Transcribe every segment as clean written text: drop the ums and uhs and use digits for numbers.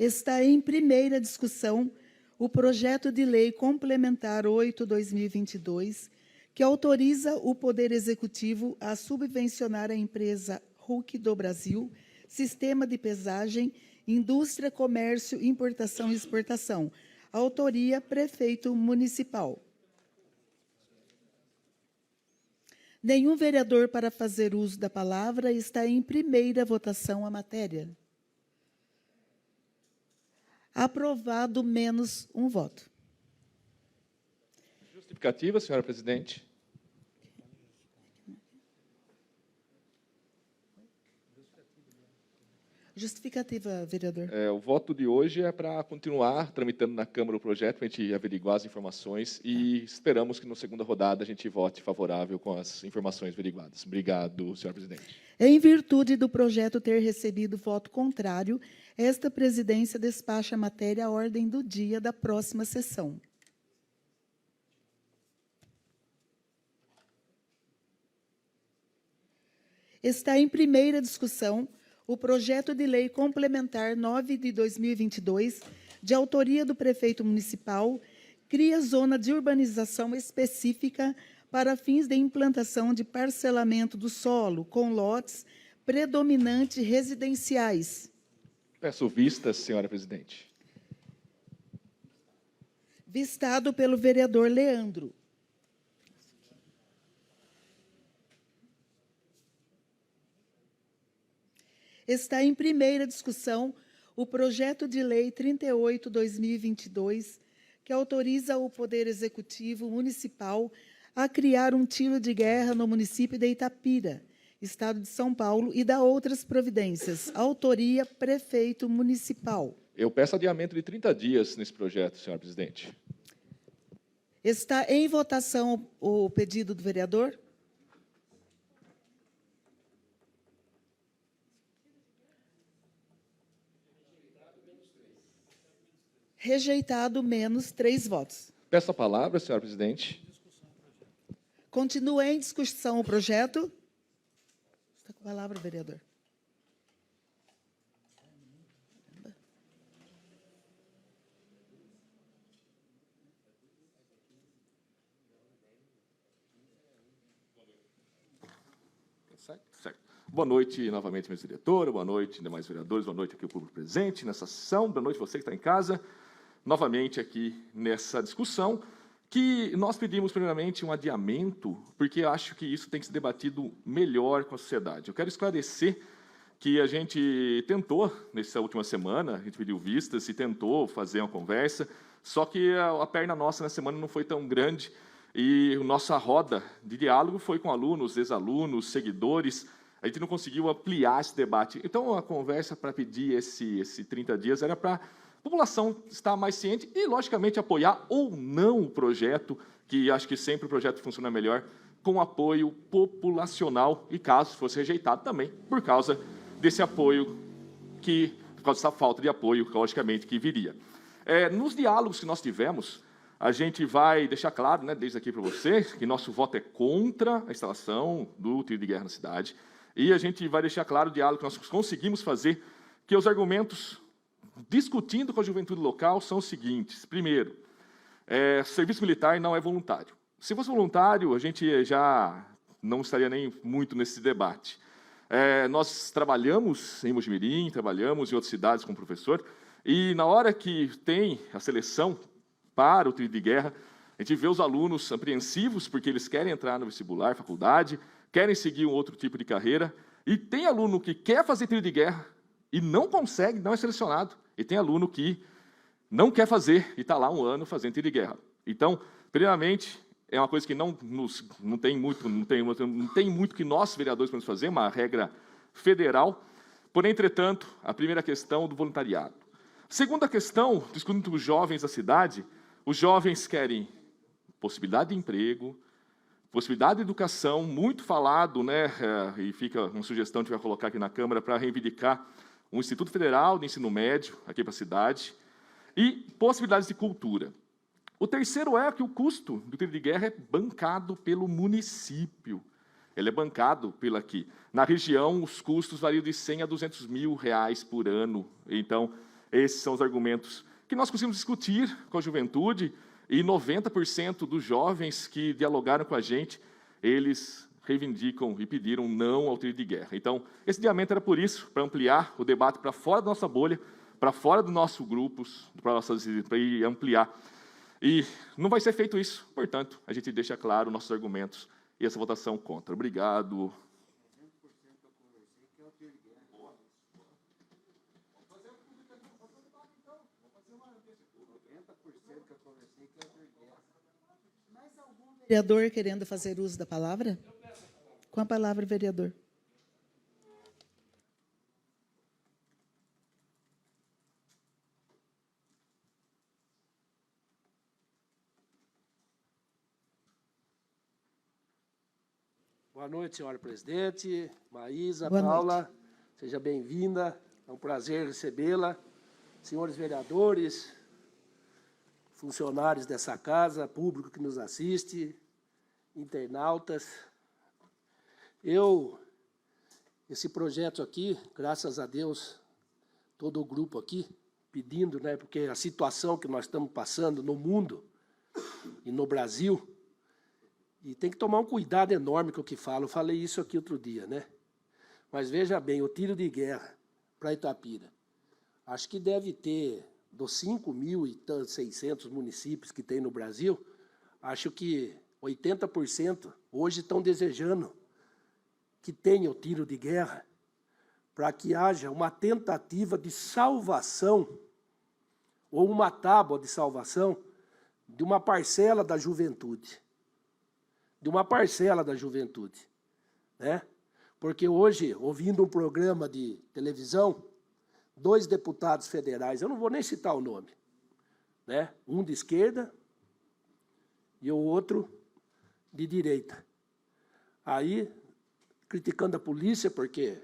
Está em primeira discussão o projeto de lei complementar 8/2022, que autoriza o Poder Executivo a subvencionar a empresa RUC do Brasil, Sistema de Pesagem, Indústria, Comércio, Importação e Exportação. Autoria, Prefeito Municipal. Nenhum vereador para fazer uso da palavra. Está em primeira votação a matéria. Aprovado, menos um voto. Justificativa, senhora presidente. Justificativa, vereador. O voto de hoje é para continuar tramitando na Câmara o projeto, para a gente averiguar as informações e esperamos que, na segunda rodada, a gente vote favorável com as informações averiguadas. Obrigado, senhora presidente. Em virtude do projeto ter recebido voto contrário, esta presidência despacha a matéria à ordem do dia da próxima sessão. Está em primeira discussão o projeto de lei complementar 9/2022, de autoria do prefeito municipal, cria zona de urbanização específica para fins de implantação de parcelamento do solo com lotes predominantes residenciais. Peço vistas, senhora presidente. Vistado pelo vereador Leandro. Está em primeira discussão o projeto de lei 38/2022, que autoriza o Poder Executivo Municipal a criar um tiro de guerra no município de Itapira, Estado de São Paulo, e dá outras providências. Autoria, Prefeito Municipal. Eu peço adiamento de 30 dias nesse projeto, senhora presidente. Está em votação o pedido do vereador? Rejeitado, menos 3 votos. Peço a palavra, senhora presidente. Continua em discussão o projeto. Está com a palavra, vereador. Certo. Boa noite, novamente, minha diretora. Boa noite, demais vereadores. Boa noite aqui o público presente nessa sessão. Boa noite você que está em casa. Novamente aqui nessa discussão, que nós pedimos, primeiramente, um adiamento, porque acho que isso tem que ser debatido melhor com a sociedade. Eu quero esclarecer que a gente tentou, nessa última semana, a gente pediu vistas e tentou fazer uma conversa, só que a perna nossa na semana não foi tão grande e a nossa roda de diálogo foi com alunos, ex-alunos, seguidores. A gente não conseguiu ampliar esse debate. Então, a conversa para pedir esse 30 dias era para a população estar mais ciente e, logicamente, apoiar ou não o projeto, que acho que sempre o projeto funciona melhor, com apoio populacional, e caso fosse rejeitado também, por causa desse apoio, por causa dessa falta de apoio, logicamente, que viria. Nos diálogos que nós tivemos, a gente vai deixar claro, né, desde aqui para vocês, que nosso voto é contra a instalação do tiro de guerra na cidade, e a gente vai deixar claro o diálogo que nós conseguimos fazer, que os argumentos discutindo com a juventude local são os seguintes. Primeiro, serviço militar não é voluntário. Se fosse voluntário, a gente já não estaria nem muito nesse debate. Nós trabalhamos em Mojimirim, trabalhamos em outras cidades como professor, e na hora que tem a seleção para o tiro de guerra, a gente vê os alunos apreensivos, porque eles querem entrar no vestibular, faculdade, querem seguir um outro tipo de carreira, e tem aluno que quer fazer tiro de guerra e não consegue, não é selecionado, e tem aluno que não quer fazer e está lá um ano fazendo tiro de guerra. Então, primeiramente, é uma coisa que não tem muito que nós, vereadores, podemos fazer, uma regra federal. Porém, entretanto, a primeira questão do voluntariado. Segunda questão, discutindo com os jovens da cidade, os jovens querem possibilidade de emprego, possibilidade de educação, muito falado, né, e fica uma sugestão que a gente vai colocar aqui na Câmara para reivindicar um Instituto Federal de Ensino Médio aqui para a cidade, e possibilidades de cultura. O terceiro é que o custo do tiro de guerra é bancado pelo município. Ele é bancado pelo aqui. Na região, os custos variam de 100 a 200 mil reais por ano. Então, Esses são os argumentos que nós conseguimos discutir com a juventude, e 90% dos jovens que dialogaram com a gente, eles reivindicam e pediram não ao tiro de guerra. Então, esse adiamento era por isso, para ampliar o debate para fora da nossa bolha, para fora do nosso grupo, para ir ampliar. E não vai ser feito isso, portanto, a gente deixa claro nossos argumentos e essa votação contra. Obrigado. Vereador querendo fazer uso da palavra? Com a palavra, vereador. Boa noite, senhora presidente, Maísa, Boa Paula, noite. seja bem-vinda, é um prazer recebê-la. Senhores vereadores, funcionários dessa casa, público que nos assiste, internautas. Esse projeto aqui, graças a Deus, todo o grupo aqui, pedindo, né, porque a situação que nós estamos passando no mundo e no Brasil, e tem que tomar um cuidado enorme com o que falo. Eu falei isso aqui outro dia, né? Mas veja bem, o tiro de guerra para Itapira, acho que deve ter, dos 5.600 municípios que tem no Brasil, acho que 80% hoje estão desejando que tenha o tiro de guerra para que haja uma tentativa de salvação ou uma tábua de salvação de uma parcela da juventude. De uma parcela da juventude, né? Porque hoje, ouvindo um programa de televisão, 2 deputados federais, eu não vou nem citar o nome, né? Um de esquerda e o outro de direita. Aí, criticando a polícia, porque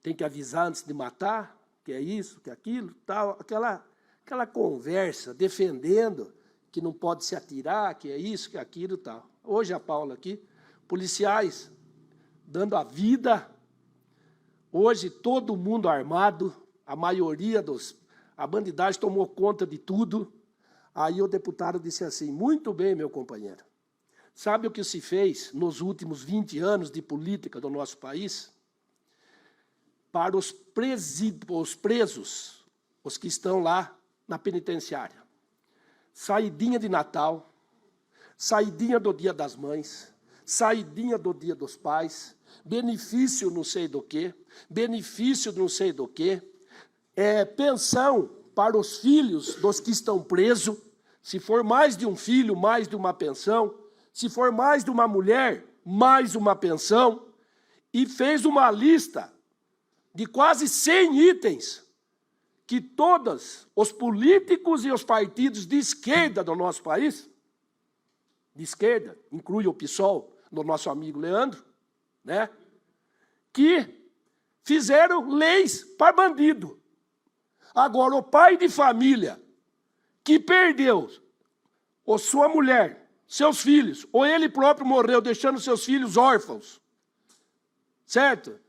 tem que avisar antes de matar, que é isso, que é aquilo, tal, aquela conversa, defendendo que não pode se atirar, que é isso, que é aquilo, tal. Hoje a Paula aqui, policiais dando a vida, hoje todo mundo armado, a maioria a bandidagem tomou conta de tudo. Aí o deputado disse assim, muito bem, meu companheiro, sabe o que se fez nos últimos 20 anos de política do nosso país? Para os presos, os que estão lá na penitenciária. Saidinha de Natal, saidinha do Dia das Mães, saidinha do Dia dos Pais, benefício não sei do quê, benefício não sei do quê, pensão para os filhos dos que estão presos, se for mais de um filho, mais de uma pensão, se for mais de uma mulher, mais uma pensão, e fez uma lista de quase 100 itens que todos os políticos e os partidos de esquerda do nosso país, de esquerda, inclui o PSOL, do nosso amigo Leandro, né, que fizeram leis para bandido. Agora, o pai de família que perdeu ou sua mulher, seus filhos, ou ele próprio morreu, deixando seus filhos órfãos, certo?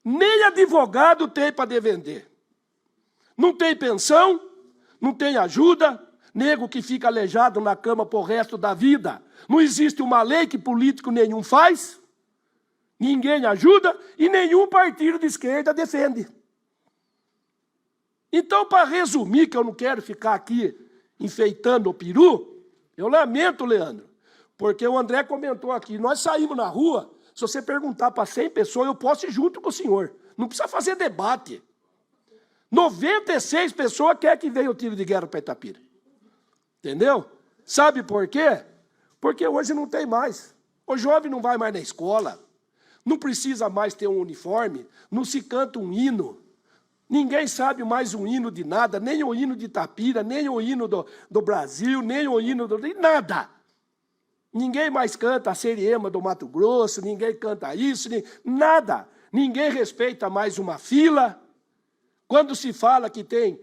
Nem advogado tem para defender. Não tem pensão, não tem ajuda, nego que fica aleijado na cama por resto da vida. Não existe uma lei que político nenhum faz, ninguém ajuda e nenhum partido de esquerda defende. Então, para resumir, que eu não quero ficar aqui enfeitando o peru, eu lamento, Leandro, porque o André comentou aqui, nós saímos na rua, se você perguntar para 100 pessoas, eu posso ir junto com o senhor. Não precisa fazer debate. 96 pessoas querem que venha o tiro de guerra para Itapira. Entendeu? Sabe por quê? Porque hoje não tem mais. O jovem não vai mais na escola, não precisa mais ter um uniforme, não se canta um hino. Ninguém sabe mais um hino de nada, nem o hino de Itapira, nem o hino do Brasil, nem o hino de nada. Ninguém mais canta a Seriema do Mato Grosso, ninguém canta isso, nada. Ninguém respeita mais uma fila. Quando se fala que tem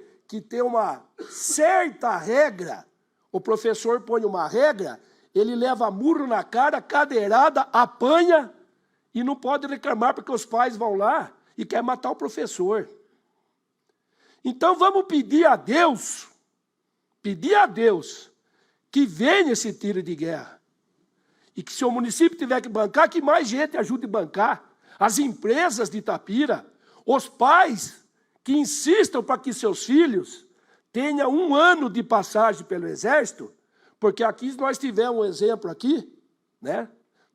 uma certa regra, o professor põe uma regra, ele leva murro na cara, cadeirada, apanha e não pode reclamar porque os pais vão lá e querem matar o professor. Então vamos pedir a Deus que venha esse tiro de guerra. E que se o município tiver que bancar, que mais gente ajude a bancar. As empresas de Itapira, os pais que insistam para que seus filhos tenham 1 ano de passagem pelo Exército, porque aqui nós tivemos um exemplo aqui, né,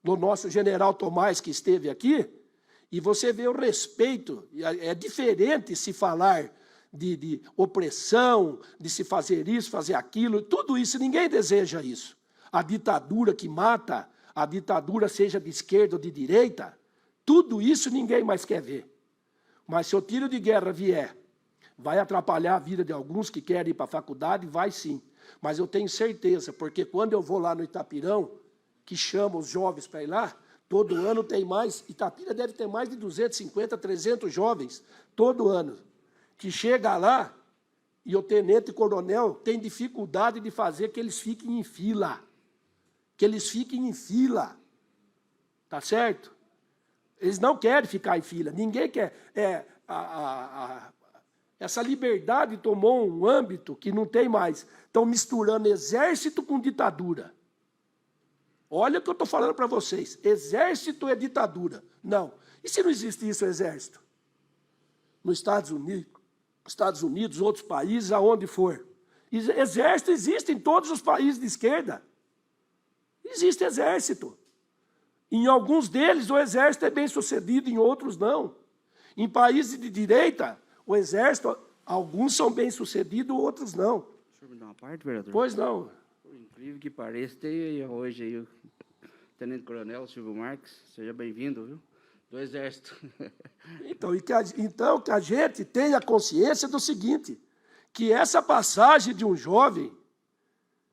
do nosso general Tomás, que esteve aqui, e você vê o respeito. É diferente se falar de opressão, de se fazer isso, fazer aquilo, tudo isso, ninguém deseja isso. A ditadura que mata, a ditadura seja de esquerda ou de direita, tudo isso ninguém mais quer ver. Mas se o tiro de guerra vier, vai atrapalhar a vida de alguns que querem ir para a faculdade, vai sim. Mas eu tenho certeza, porque quando eu vou lá no Itapirão, que chama os jovens para ir lá, todo ano tem mais, Itapira deve ter mais de 250, 300 jovens, todo ano, que chega lá e o tenente coronel tem dificuldade de fazer que eles fiquem em fila. Que eles fiquem em fila. Tá certo? Eles não querem ficar em fila. Ninguém quer. Essa liberdade tomou um âmbito que não tem mais. Estão misturando exército com ditadura. Olha o que eu estou falando para vocês. Exército é ditadura. Não. E se não existe isso, exército? Nos Estados Unidos, outros países, aonde for. Exército existe em todos os países de esquerda. Existe exército. Em alguns deles, o exército é bem sucedido, em outros não. Em países de direita, o exército, alguns são bem sucedidos, outros não. O senhor me dá uma parte, vereador? Pois não. Por incrível que pareça, tem hoje aí o Tenente Coronel Silvio Marques. Seja bem-vindo, viu? Do Exército. Então, que a gente tenha consciência do seguinte, que essa passagem de um jovem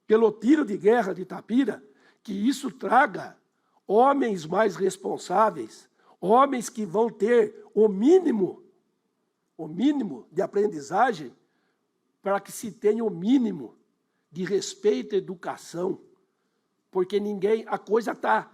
pelo tiro de guerra de Itapira, que isso traga homens mais responsáveis, homens que vão ter o mínimo de aprendizagem, para que se tenha o mínimo de respeito e educação, porque a coisa está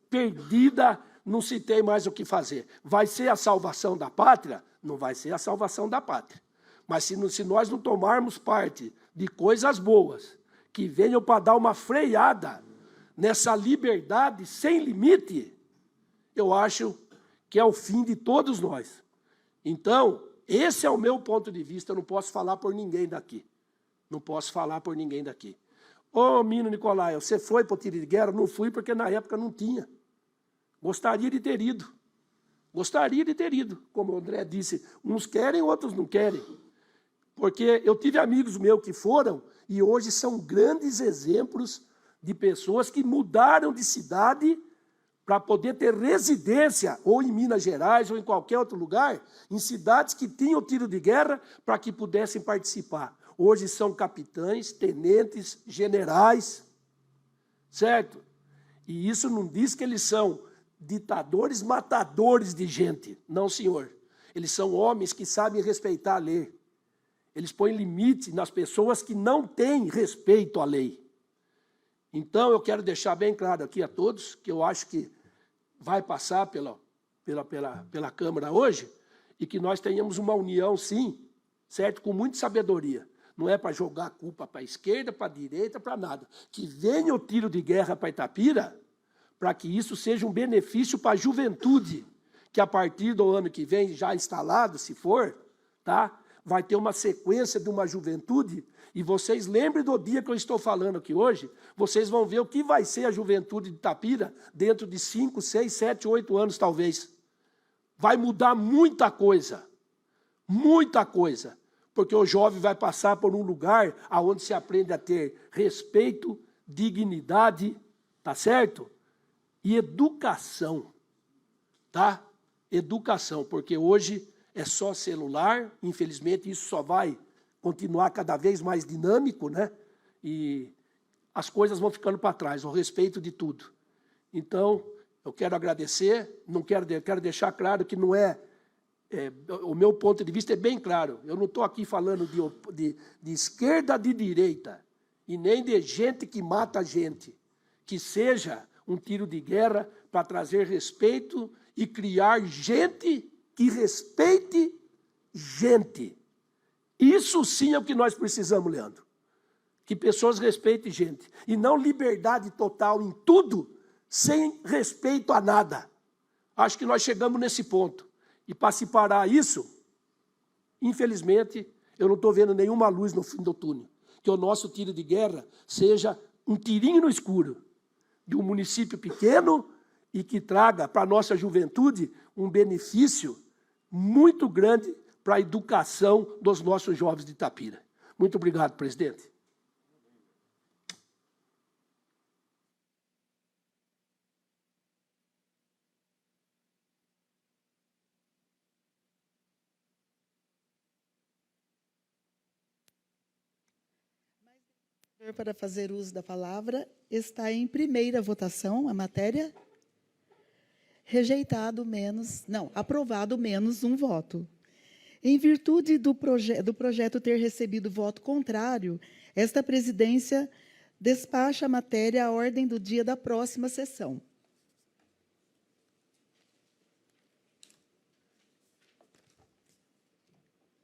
perdida, não se tem mais o que fazer. Vai ser a salvação da pátria? Não vai ser a salvação da pátria. Mas se nós não tomarmos parte de coisas boas, que venham para dar uma freada nessa liberdade sem limite, eu acho que é o fim de todos nós. Então, esse é o meu ponto de vista, eu não posso falar por ninguém daqui. Não posso falar por ninguém daqui. Ô, Mino Nicolai, você foi para o tiro de guerra? Não fui, porque na época não tinha. Gostaria de ter ido. Gostaria de ter ido. Como o André disse, uns querem, outros não querem. Porque eu tive amigos meus que foram e hoje são grandes exemplos de pessoas que mudaram de cidade para poder ter residência, ou em Minas Gerais, ou em qualquer outro lugar, em cidades que tinham tiro de guerra, para que pudessem participar. Hoje são capitães, tenentes, generais, certo? E isso não diz que eles são ditadores, matadores de gente. Não, senhor. Eles são homens que sabem respeitar a lei. Eles põem limite nas pessoas que não têm respeito à lei. Então, eu quero deixar bem claro aqui a todos, que eu acho que vai passar pela Câmara hoje, e que nós tenhamos uma união, sim, certo? Com muita sabedoria. Não é para jogar a culpa para a esquerda, para a direita, para nada. Que venha o tiro de guerra para Itapira, para que isso seja um benefício para a juventude, que a partir do ano que vem, já instalado, se for, tá? Vai ter uma sequência de uma juventude, e vocês lembrem do dia que eu estou falando aqui hoje, vocês vão ver o que vai ser a juventude de Itapira dentro de 5, 6, 7, 8 anos, talvez. Vai mudar muita coisa, porque o jovem vai passar por um lugar onde se aprende a ter respeito, dignidade, tá certo? E educação, tá? Educação, porque hoje é só celular, infelizmente isso só vai continuar cada vez mais dinâmico, né? E as coisas vão ficando para trás, o respeito de tudo. Então, eu quero agradecer, quero deixar claro que não o meu ponto de vista é bem claro. Eu não estou aqui falando de esquerda, de direita, e nem de gente que mata gente. Que seja um tiro de guerra para trazer respeito e criar gente que respeite gente. Isso sim é o que nós precisamos, Leandro. Que pessoas respeitem gente. E não liberdade total em tudo, sem respeito a nada. Acho que nós chegamos nesse ponto. E para se parar isso, infelizmente, eu não estou vendo nenhuma luz no fim do túnel. Que o nosso tiro de guerra seja um tirinho no escuro de um município pequeno e que traga para a nossa juventude um benefício muito grande para a educação dos nossos jovens de Itapira. Muito obrigado, presidente. Para fazer uso da palavra, está em primeira votação a matéria. Aprovado menos um voto. Em virtude do projeto ter recebido voto contrário, esta presidência despacha a matéria à ordem do dia da próxima sessão.